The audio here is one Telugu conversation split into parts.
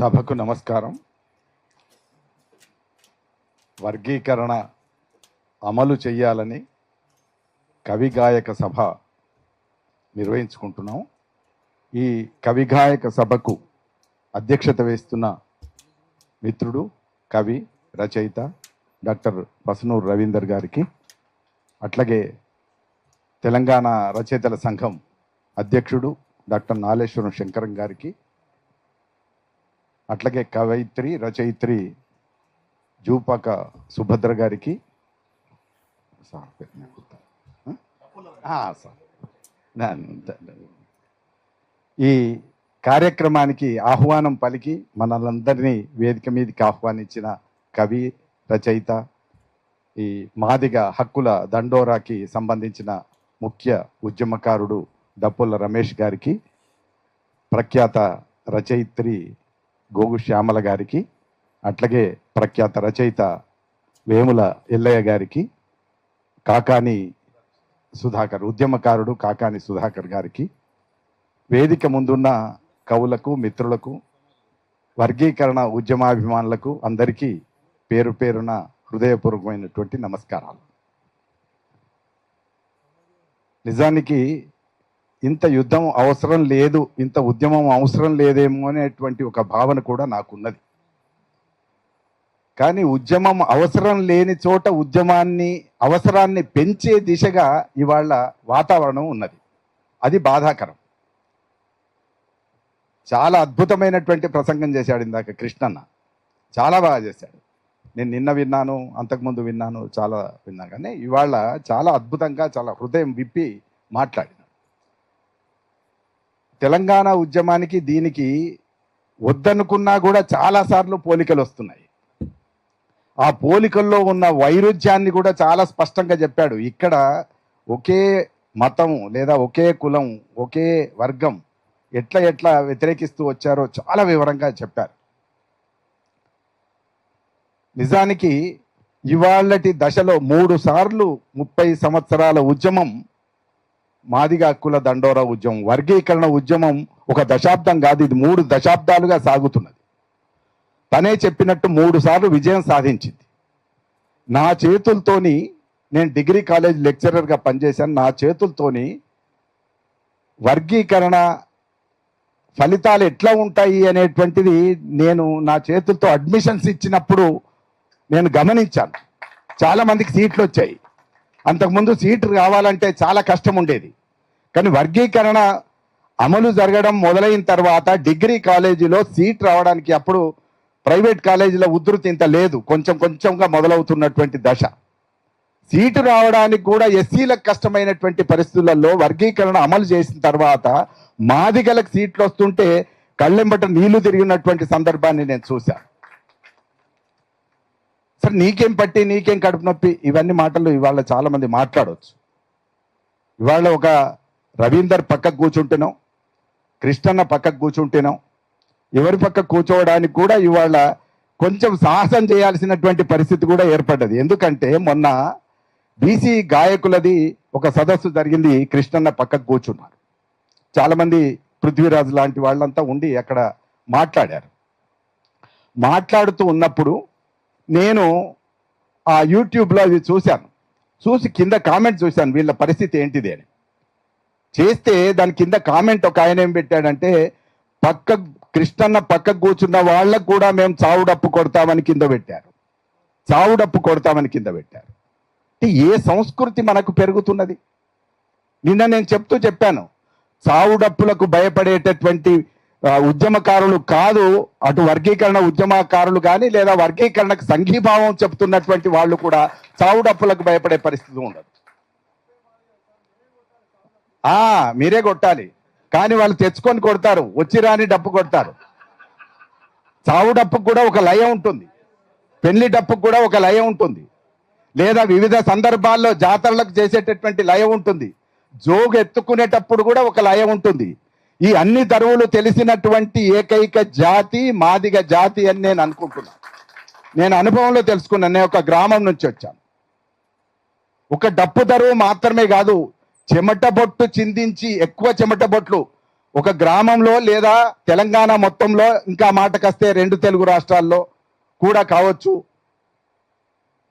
సభకు నమస్కారం. వర్గీకరణ అమలు చేయాలని కవిగాయక సభ నిర్వహించుకుంటున్నాం. ఈ కవిగాయక సభకు అధ్యక్షత వహిస్తున్న మిత్రుడు కవి రచయిత డాక్టర్ పసునూరు రవీందర్ గారికి, అట్లాగే తెలంగాణ రచయితల సంఘం అధ్యక్షుడు డాక్టర్ నాలేశ్వరం శంకరం గారికి, అట్లాగే కవయిత్రి రచయిత్రి జూపాక సుభద్ర గారికి, ఈ కార్యక్రమానికి ఆహ్వానం పలికి మనలందరినీ వేదిక మీదకి ఆహ్వానించిన కవి రచయిత, ఈ మాదిగ హక్కుల దండోరాకి సంబంధించిన ముఖ్య ఉద్యమకారుడు దప్పుల రమేష్ గారికి, ప్రఖ్యాత రచయిత్రి గోగు శ్యామల గారికి, అట్లాగే ప్రఖ్యాత రచయిత వేముల ఎల్లయ్య గారికి, కాకాని సుధాకర్ ఉద్యమకారుడు కాకాని సుధాకర్ గారికి, వేదిక ముందున్న కవులకు మిత్రులకు, వర్గీకరణ ఉద్యమాభిమానులకు అందరికీ పేరు పేరున హృదయపూర్వకమైనటువంటి నమస్కారాలు. నిజానికి ఇంత యుద్ధం అవసరం లేదు, ఇంత ఉద్యమం అవసరం లేదేమో అనేటువంటి ఒక భావన కూడా నాకున్నది. కానీ ఉద్యమం అవసరం లేని చోట అవసరాన్ని పెంచే దిశగా ఇవాళ వాతావరణం ఉన్నది. అది బాధాకరం. చాలా అద్భుతమైనటువంటి ప్రసంగం చేశాడు ఇందాక కృష్ణన్న, చాలా బాగా చేశాడు. నేను నిన్న విన్నాను, అంతకుముందు విన్నాను, చాలా విన్నాను. కానీ ఇవాళ చాలా అద్భుతంగా, చాలా హృదయం విప్పి మాట్లాడినాడు. తెలంగాణ ఉద్యమానికి దీనికి వద్దనుకున్నా కూడా చాలాసార్లు పోలికలు వస్తున్నాయి. ఆ పోలికల్లో ఉన్న వైరుధ్యాన్ని కూడా చాలా స్పష్టంగా చెప్పాడు. ఇక్కడ ఒకే మతం లేదా ఒకే కులం, ఒకే వర్గం ఎట్లా వ్యతిరేకిస్తూ వచ్చారో చాలా వివరంగా చెప్పారు. నిజానికి ఇవాళటి దశలో 3 సార్లు 30 సంవత్సరాల ఉద్యమం, మాదిగ హక్కుల దండోరా ఉద్యమం, వర్గీకరణ ఉద్యమం ఒక దశాబ్దం కాదు, ఇది 3 దశాబ్దాలుగా సాగుతున్నది. తనే చెప్పినట్టు 3 సార్లు విజయం సాధించింది. నా చేతులతోని, నేను డిగ్రీ కాలేజ్ లెక్చరర్గా పనిచేశాను, నా చేతులతోని వర్గీకరణ ఫలితాలు ఎట్లా ఉంటాయి అనేటువంటిది నేను నా చేతులతో అడ్మిషన్స్ ఇచ్చినప్పుడు నేను గమనించాను. చాలామందికి సీట్లు వచ్చాయి. అంతకుముందు సీట్లు రావాలంటే చాలా కష్టం ఉండేది. కానీ వర్గీకరణ అమలు జరగడం మొదలైన తర్వాత డిగ్రీ కాలేజీలో సీట్ రావడానికి, అప్పుడు ప్రైవేట్ కాలేజీల ఉధృతి ఇంత లేదు, కొంచెంగా మొదలవుతున్నటువంటి దశ. సీటు రావడానికి కూడా ఎస్సీలకు కష్టమైనటువంటి పరిస్థితులలో వర్గీకరణ అమలు చేసిన తర్వాత మాదిగలకు సీట్లు వస్తుంటే కళ్ళెంబట నీళ్లు తిరిగినటువంటి సందర్భాన్ని నేను చూశాను. సరే, నీకేం పట్టి, నీకేం కడుపు నొప్పి, ఇవన్నీ మాటలు ఇవాళ చాలా మంది మాట్లాడవచ్చు. ఇవాళ ఒక రవీందర్ పక్కకు కూర్చుంటున్నాం, కృష్ణన్న పక్కకు కూర్చుంటున్నాం. ఎవరి పక్క కూర్చోవడానికి కూడా ఇవాళ కొంచెం సాహసం చేయాల్సినటువంటి పరిస్థితి కూడా ఏర్పడ్డది. ఎందుకంటే మొన్న బీసీ గాయకులది ఒక సదస్సు జరిగింది, కృష్ణన్న పక్కకు కూర్చున్నారు. చాలామంది పృథ్వీరాజు లాంటి వాళ్ళంతా ఉండి అక్కడ మాట్లాడారు. మాట్లాడుతూ ఉన్నప్పుడు నేను ఆ యూట్యూబ్లో అవి చూసి కింద కామెంట్ చూశాను, వీళ్ళ పరిస్థితి ఏంటిది అని. చేస్తే దాని కింద కామెంట్ ఒక ఆయన ఏం పెట్టాడంటే, కృష్ణన్న పక్కకు కూర్చున్న వాళ్ళకు కూడా మేము చావుడప్పు కొడతామని కింద పెట్టారు. చావుడప్పు కొడతామని కింద పెట్టారు. ఏ సంస్కృతి మనకు పెరుగుతున్నది? నిన్న నేను చెప్పాను, చావుడప్పులకు భయపడేటటువంటి ఉద్యమకారులు కాదు అటు వర్గీకరణ ఉద్యమకారులు కానీ, లేదా వర్గీకరణకు సంఘీభావం చెప్తున్నటువంటి వాళ్ళు కూడా చావుడప్పులకు భయపడే పరిస్థితి ఉండదు. మీరే కొట్టాలి, కానీ వాళ్ళు తెచ్చుకొని కొడతారు, వచ్చి రాని డప్పు కొడతారు. చావు డప్పుకు కూడా ఒక లయ ఉంటుంది, పెళ్లి డప్పుకు కూడా ఒక లయ ఉంటుంది, లేదా వివిధ సందర్భాల్లో జాతరలకు చేసేటటువంటి లయ ఉంటుంది, జోగు ఎత్తుకునేటప్పుడు కూడా ఒక లయ ఉంటుంది. ఈ అన్ని తరువులు తెలిసినటువంటి ఏకైక జాతి మాదిగ జాతి అని నేను అనుకుంటున్నాను. నేను అనుభవంలో తెలుసుకున్నాను. నేను ఒక గ్రామం నుంచి వచ్చాను. ఒక డప్పు తరువు మాత్రమే కాదు, చెమట బొట్టు చిందించి, ఎక్కువ చెమట బొట్లు ఒక గ్రామంలో లేదా తెలంగాణ మొత్తంలో ఇంకా మాటకొస్తే 2 తెలుగు రాష్ట్రాల్లో కూడా కావచ్చు,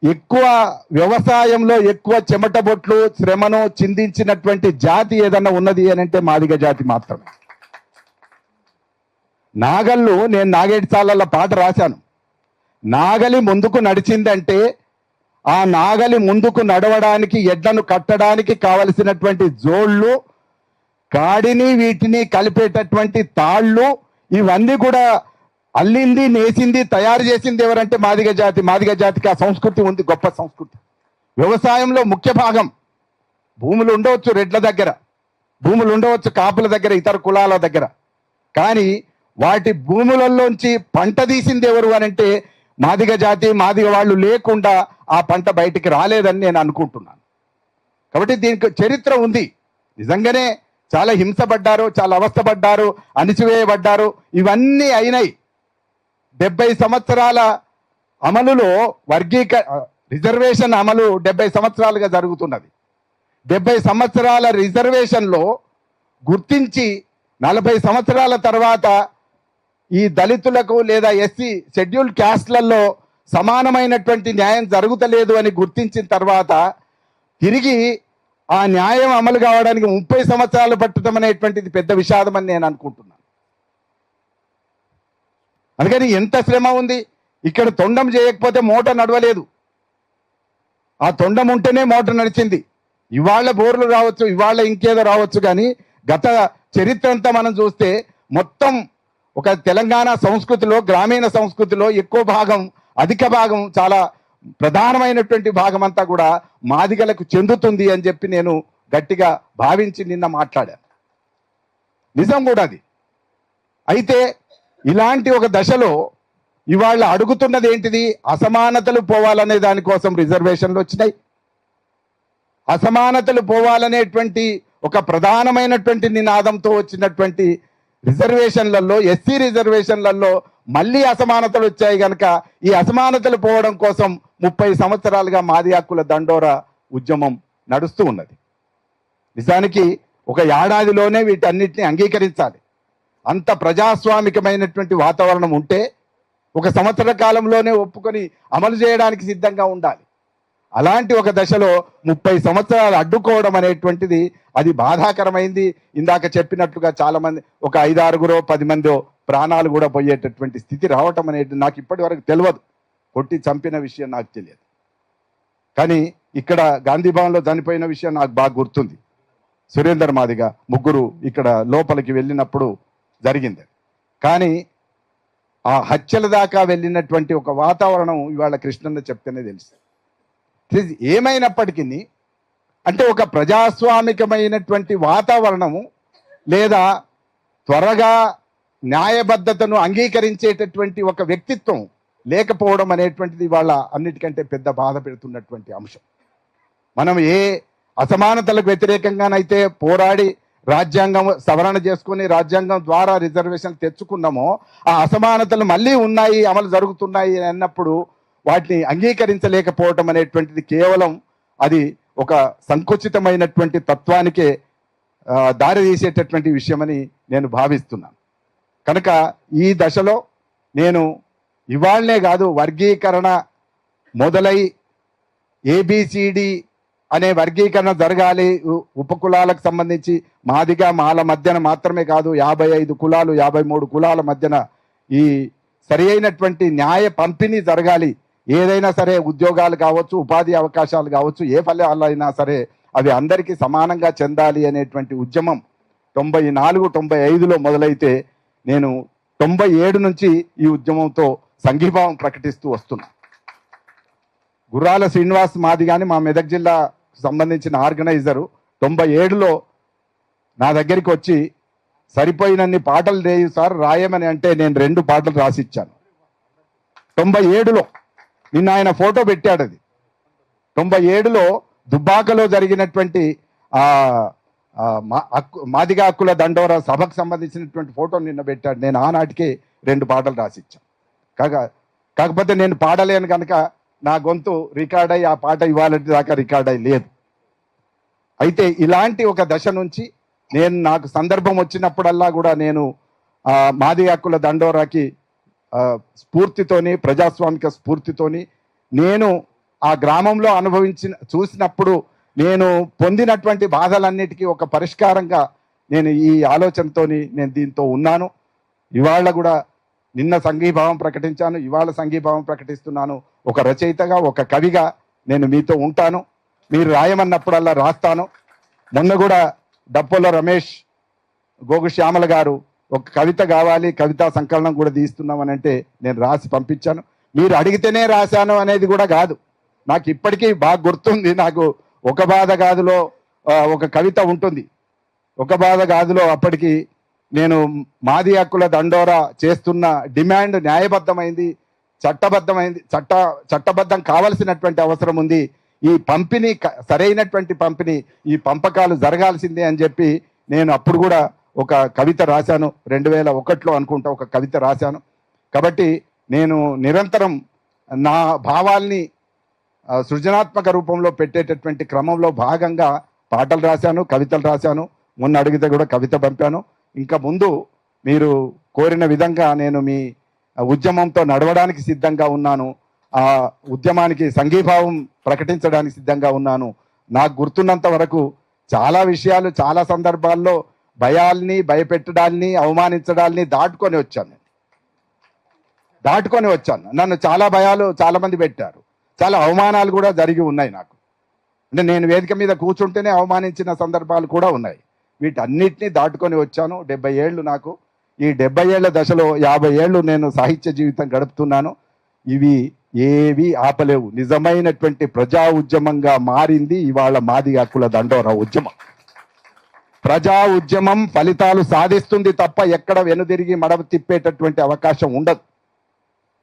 ఎక్కువ వ్యవసాయంలో ఎక్కువ చెమటబొట్లు శ్రమను చిందించినటువంటి జాతి ఏదన్నా ఉన్నది అని అంటే మాదిగ జాతి మాత్రమే. నాగళ్ళు నేను నాగేటిసాల పాట రాశాను. నాగలి ముందుకు నడిచిందంటే ఆ నాగలి ముందుకు నడవడానికి ఎడ్లను కట్టడానికి కావలసినటువంటి జోళ్ళు, కాడిని వీటిని కలిపేటటువంటి తాళ్ళు, ఇవన్నీ కూడా అల్లింది, నేసింది, తయారు చేసింది ఎవరంటే మాదిగ జాతి. మాదిగ జాతికి ఆ సంస్కృతి ఉంది, గొప్ప సంస్కృతి. వ్యవసాయంలో ముఖ్య భాగం. భూములు ఉండవచ్చు రెడ్ల దగ్గర, భూములు ఉండవచ్చు కాపుల దగ్గర, ఇతర కులాల దగ్గర, కానీ వాటి భూములలోంచి పంట తీసింది ఎవరు అని అంటే మాదిగ జాతి. మాదిగ వాళ్ళు లేకుండా ఆ పంట బయటికి రాలేదని నేను అనుకుంటున్నాను. కాబట్టి దీనికి చరిత్ర ఉంది. నిజంగానే చాలా హింసపడ్డారు, చాలా అవస్థపడ్డారు, అణిచివేయబడ్డారు, ఇవన్నీ అయినాయి. 70 సంవత్సరాల అమలులో రిజర్వేషన్ అమలు 70 సంవత్సరాలుగా జరుగుతున్నది. 70 సంవత్సరాల రిజర్వేషన్లో గుర్తించి 40 సంవత్సరాల తర్వాత ఈ దళితులకు లేదా ఎస్సీ షెడ్యూల్డ్ క్యాస్ట్లలో సమానమైనటువంటి న్యాయం జరుగుతలేదు అని గుర్తించిన తర్వాత తిరిగి ఆ న్యాయం అమలు కావడానికి 30 సంవత్సరాలు పట్టడం అనేటువంటిది పెద్ద విషాదం అని నేను అనుకుంటున్నాను. అందుకని ఎంత శ్రమ ఉంది. ఇక్కడ తొండం చేయకపోతే మోటార్ నడవలేదు, ఆ తొండం ఉంటేనే మోటార్ నడిచింది. ఇవాళ బోర్లు రావచ్చు, ఇవాళ ఇంకేదో రావచ్చు, కానీ గత చరిత్ర అంతా మనం చూస్తే మొత్తం ఒక తెలంగాణ సంస్కృతిలో, గ్రామీణ సంస్కృతిలో ఎక్కువ భాగం, అధిక భాగం, చాలా ప్రధానమైనటువంటి భాగం అంతా కూడా మాదిగలకు చెందుతుంది అని చెప్పి నేను గట్టిగా భావించి నిన్న మాట్లాడాను. నిజం కూడా అది. అయితే ఇలాంటి ఒక దశలో ఇవాళ అడుగుతున్నది ఏంటిది? అసమానతలు పోవాలనే దానికోసం రిజర్వేషన్లు వచ్చినాయి. అసమానతలు పోవాలనేటువంటి ఒక ప్రధానమైనటువంటి నినాదంతో వచ్చినటువంటి రిజర్వేషన్లలో, ఎస్సీ రిజర్వేషన్లలో మళ్ళీ అసమానతలు వచ్చాయి కనుక ఈ అసమానతలు పోవడం కోసం 30 సంవత్సరాలుగా మాది హక్కుల దండోరా ఉద్యమం నడుస్తూ ఉన్నది. నిజానికి ఒక ఏడాదిలోనే వీటన్నిటిని అంగీకరించాలి. అంత ప్రజాస్వామికమైనటువంటి వాతావరణం ఉంటే 1 సంవత్సర కాలంలోనే ఒప్పుకొని అమలు చేయడానికి సిద్ధంగా ఉండాలి. అలాంటి ఒక దశలో 30 సంవత్సరాలు అడ్డుకోవడం అనేటువంటిది అది బాధాకరమైంది. ఇందాక చెప్పినట్లుగా చాలా మంది, ఒక 5-6 10 మందో ప్రాణాలు కూడా పోయేటటువంటి స్థితి రావటం అనేది నాకు ఇప్పటి వరకు తెలియదు. కొట్టి చంపిన విషయం నాకు తెలియదు, కానీ ఇక్కడ గాంధీ భవన్లో చనిపోయిన విషయం నాకు బాగా గుర్తుంది. సురేందర్ మాదిగ ముగ్గురు ఇక్కడ లోపలికి వెళ్ళినప్పుడు జరిగింది. కానీ ఆ హత్యల దాకా వెళ్ళినటువంటి ఒక వాతావరణం ఇవాళ కృష్ణన్న చెప్తేనే తెలుసు. ఏమైనప్పటికీ అంటే ఒక ప్రజాస్వామికమైనటువంటి వాతావరణము లేదా త్వరగా న్యాయబద్ధతను అంగీకరించేటటువంటి ఒక వ్యక్తిత్వం లేకపోవడం అనేటువంటిది ఇవాళ అన్నిటికంటే పెద్ద బాధ పెడుతున్నటువంటి అంశం. మనం ఏ అసమానతలకు వ్యతిరేకంగానైతే పోరాడి రాజ్యాంగం సవరణ చేసుకుని రాజ్యాంగం ద్వారా రిజర్వేషన్ తెచ్చుకున్నామో, ఆ అసమానతలు మళ్ళీ ఉన్నాయి, అమలు జరుగుతున్నాయి అన్నప్పుడు వాటిని అంగీకరించలేకపోవటం అనేటువంటిది కేవలం అది ఒక సంకుచితమైనటువంటి తత్వానికే దారి తీసేటటువంటి విషయమని నేను భావిస్తున్నాను. కనుక ఈ దశలో నేను ఇవాళనే కాదు, వర్గీకరణ మొదలై ఏబిసిడి అనే వర్గీకరణ జరగాలి. ఉపకులాలకు సంబంధించి మాదిగా మాల మధ్యన మాత్రమే కాదు, 55 కులాలు 53 కులాల మధ్యన ఈ సరి అయినటువంటి న్యాయ పంపిణీ జరగాలి. ఏదైనా సరే, ఉద్యోగాలు కావచ్చు, ఉపాధి అవకాశాలు కావచ్చు, ఏ ఫలాలు అయినా సరే అవి అందరికీ సమానంగా చెందాలి అనేటువంటి ఉద్యమం 94 95లో మొదలైతే నేను 97 నుంచి ఈ ఉద్యమంతో సంఘీభావం ప్రకటిస్తూ వస్తున్నా. గుర్రాల శ్రీనివాస్ మాదిగాని మా మెదక్ జిల్లా సంబంధించిన ఆర్గనైజరు 97లో నా దగ్గరికి వచ్చి సరిపోయినన్ని పాటలు లేవు సార్ రాయమని అంటే నేను 2 పాటలు రాసిచ్చాను 97లో. నిన్న ఆయన ఫోటో పెట్టాడు. అది 97లో దుబ్బాకలో జరిగినటువంటి మాదిగా హక్కుల దండోరా సభకు సంబంధించినటువంటి ఫోటో నిన్న పెట్టాడు. నేను ఆనాటికి 2 పాటలు రాసిచ్చాను. కాకపోతే నేను పాడలేను కనుక నా గొంతు రికార్డ్ అయ్యి ఆ పాట ఇవాళ దాకా రికార్డ్ అయ్యి లేదు. అయితే ఇలాంటి ఒక దశ నుంచి నాకు సందర్భం వచ్చినప్పుడల్లా కూడా నేను మాది హక్కుల దండోరాకి స్ఫూర్తితోని, ప్రజాస్వామిక స్ఫూర్తితోని నేను ఆ గ్రామంలో చూసినప్పుడు నేను పొందినటువంటి బాధలన్నిటికీ ఒక పరిష్కారంగా నేను ఈ ఆలోచనతోని నేను దీంతో ఉన్నాను. ఇవాళ కూడా నిన్న సంఘీభావం ప్రకటించాను, ఇవాళ సంఘీభావం ప్రకటిస్తున్నాను. ఒక రచయితగా, ఒక కవిగా నేను మీతో ఉంటాను. మీరు రాయమన్నప్పుడల్లా రాస్తాను. మొన్న కూడా డప్పోల రమేష్, గోగు శ్యామల గారు ఒక కవిత కావాలి, కవితా సంకలనం కూడా తీస్తున్నామని అంటే నేను రాసి పంపించాను. మీరు అడిగితేనే రాశాను అనేది కూడా కాదు, నాకు ఇప్పటికీ బాగా గుర్తుంది. నాకు ఒక బాధ గాదులో ఒక కవిత ఉంటుంది. ఒక బాధ గాదులో అప్పటికి నేను మాది హక్కుల దండోరా చేస్తున్న డిమాండ్ న్యాయబద్ధమైంది, చట్టబద్ధం కావలసినటువంటి అవసరం ఉంది. ఈ పంపిణీ సరైనటువంటి పంపిణీ, ఈ పంపకాలు జరగాల్సిందే అని చెప్పి నేను అప్పుడు కూడా ఒక కవిత రాశాను. 2001లో అనుకుంటా ఒక కవిత రాశాను. కాబట్టి నేను నిరంతరం నా భావాల్ని సృజనాత్మక రూపంలో పెట్టేటటువంటి క్రమంలో భాగంగా పాటలు రాశాను, కవితలు రాశాను. మొన్న అడిగితే కూడా కవిత పంపాను. ఇంకా ముందు మీరు కోరిన విధంగా నేను మీ ఉద్యమంతో నడవడానికి సిద్ధంగా ఉన్నాను. ఆ ఉద్యమానికి సంఘీభావం ప్రకటించడానికి సిద్ధంగా ఉన్నాను. నాకు గుర్తున్నంత వరకు చాలా విషయాలు, చాలా సందర్భాల్లో భయాల్ని, భయపెట్టడాల్ని, అవమానించడాల్ని దాటుకొని వచ్చాను. నన్ను చాలా భయాలు చాలా మంది పెట్టారు, చాలా అవమానాలు కూడా జరిగి ఉన్నాయి నాకు. అంటే నేను వేదిక మీద కూర్చుంటేనే అవమానించిన సందర్భాలు కూడా ఉన్నాయి. వీటన్నిటినీ దాటుకొని వచ్చాను. 70 ఏళ్ళు నాకు. ఈ 70 ఏళ్ల దశలో 50 ఏళ్ళు నేను సాహిత్య జీవితం గడుపుతున్నాను. ఇవి ఏవి ఆపలేవు. నిజమైనటువంటి ప్రజా ఉద్యమంగా మారింది ఇవాళ మాది హక్కుల దండోరా ఉద్యమం. ప్రజా ఉద్యమం ఫలితాలు సాధిస్తుంది తప్ప ఎక్కడ వెనుదిరిగి మడవ తిప్పేటటువంటి అవకాశం ఉండదు.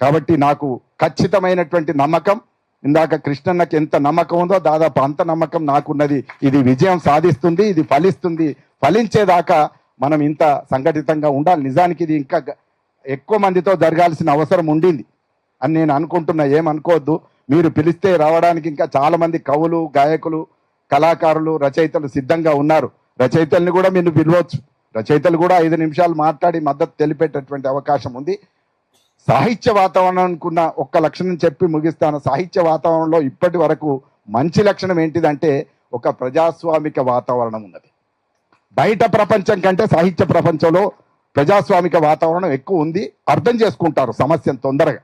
కాబట్టి నాకు ఖచ్చితమైనటువంటి నమ్మకం, ఇందాక కృష్ణన్నకి ఎంత నమ్మకం ఉందో దాదాపు అంత నమ్మకం నాకున్నది. ఇది విజయం సాధిస్తుంది, ఇది ఫలిస్తుంది. ఫలించేదాకా మనం ఇంత సంఘటితంగా ఉండాలి. నిజానికి ఇది ఇంకా ఎక్కువ మందితో జరగాల్సిన అవసరం ఉండింది అని నేను అనుకుంటున్నా. ఏమనుకోవద్దు, మీరు పిలిస్తే రావడానికి ఇంకా చాలా మంది కవులు, గాయకులు, కళాకారులు, రచయితలు సిద్ధంగా ఉన్నారు. రచయితల్ని కూడా మీరు పిలవచ్చు. రచయితలు కూడా 5 నిమిషాలు మాట్లాడి మద్దతు తెలిపేటటువంటి అవకాశం ఉంది. సాహిత్య వాతావరణానికి ఒక్క లక్షణం చెప్పి ముగిస్తాను. సాహిత్య వాతావరణంలో ఇప్పటి వరకు మంచి లక్షణం ఏంటిదంటే ఒక ప్రజాస్వామిక వాతావరణం ఉన్నది. బయట ప్రపంచం కంటే సాహిత్య ప్రపంచంలో ప్రజాస్వామిక వాతావరణం ఎక్కువ ఉంది. అర్థం చేసుకుంటారు సమస్యను తొందరగా.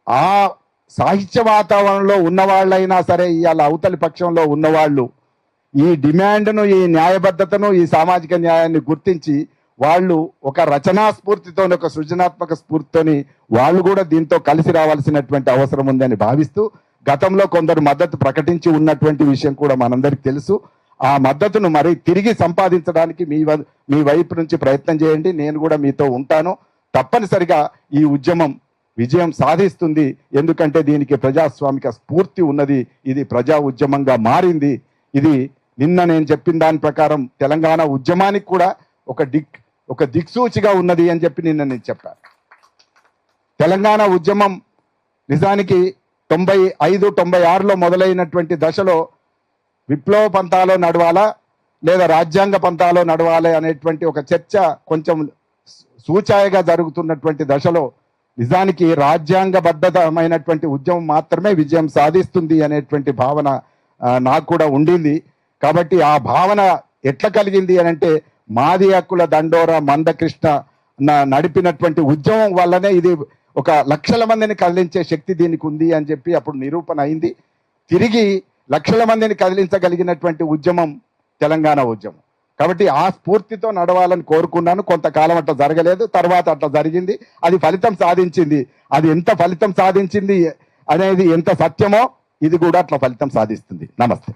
ఆ సాహిత్య వాతావరణంలో ఉన్నవాళ్ళైనా సరే ఇవాళ అవతలి పక్షంలో ఉన్నవాళ్ళు ఈ డిమాండ్ను, ఈ న్యాయబద్ధతను, ఈ సామాజిక న్యాయాన్ని గుర్తించి వాళ్ళు ఒక రచనా స్ఫూర్తితో, ఒక సృజనాత్మక స్ఫూర్తితోని వాళ్ళు కూడా దీంతో కలిసి రావాల్సినటువంటి అవసరం ఉందని భావిస్తూ గతంలో కొందరు మద్దతు ప్రకటించి ఉన్నటువంటి విషయం కూడా మనందరికీ తెలుసు. ఆ మద్దతును మరి తిరిగి సంపాదించడానికి మీ వైపు నుంచి ప్రయత్నం చేయండి. నేను కూడా మీతో ఉంటాను. తప్పనిసరిగా ఈ ఉద్యమం విజయం సాధిస్తుంది. ఎందుకంటే దీనికి ప్రజాస్వామిక స్ఫూర్తి ఉన్నది. ఇది ప్రజా ఉద్యమంగా మారింది. ఇది నిన్న నేను చెప్పిన దాని ప్రకారం తెలంగాణ ఉద్యమానికి కూడా ఒక దిక్సూచిగా ఉన్నది అని చెప్పి నిన్న నేను చెప్పాను. తెలంగాణ ఉద్యమం నిజానికి 95-96లో మొదలైనటువంటి దశలో విప్లవ పంథాలో నడవాలా లేదా రాజ్యాంగ పంథాలో నడవాలి అనేటువంటి ఒక చర్చ కొంచెం సూచాయగా జరుగుతున్నటువంటి దశలో నిజానికి రాజ్యాంగబద్ధమైనటువంటి ఉద్యమం మాత్రమే విజయం సాధిస్తుంది అనేటువంటి భావన నాకు కూడా ఉండింది. కాబట్టి ఆ భావన ఎట్లా కలిగింది అని అంటే మాది హక్కుల దండోరా మందకృష్ణ నడిపినటువంటి ఉద్యమం వల్లనే ఇది ఒక లక్షల మందిని కదిలించే శక్తి దీనికి ఉంది అని చెప్పి అప్పుడు నిరూపణ అయింది. తిరిగి లక్షల మందిని కదిలించగలిగినటువంటి ఉద్యమం తెలంగాణ ఉద్యమం. కాబట్టి ఆ స్ఫూర్తితో నడవాలని కోరుకున్నాను. కొంతకాలం అట్లా జరగలేదు, తర్వాత అట్లా జరిగింది. అది ఫలితం సాధించింది. అది ఎంత ఫలితం సాధించింది అనేది ఎంత సత్యమో ఇది కూడా అట్లా ఫలితం సాధిస్తుంది. నమస్తే.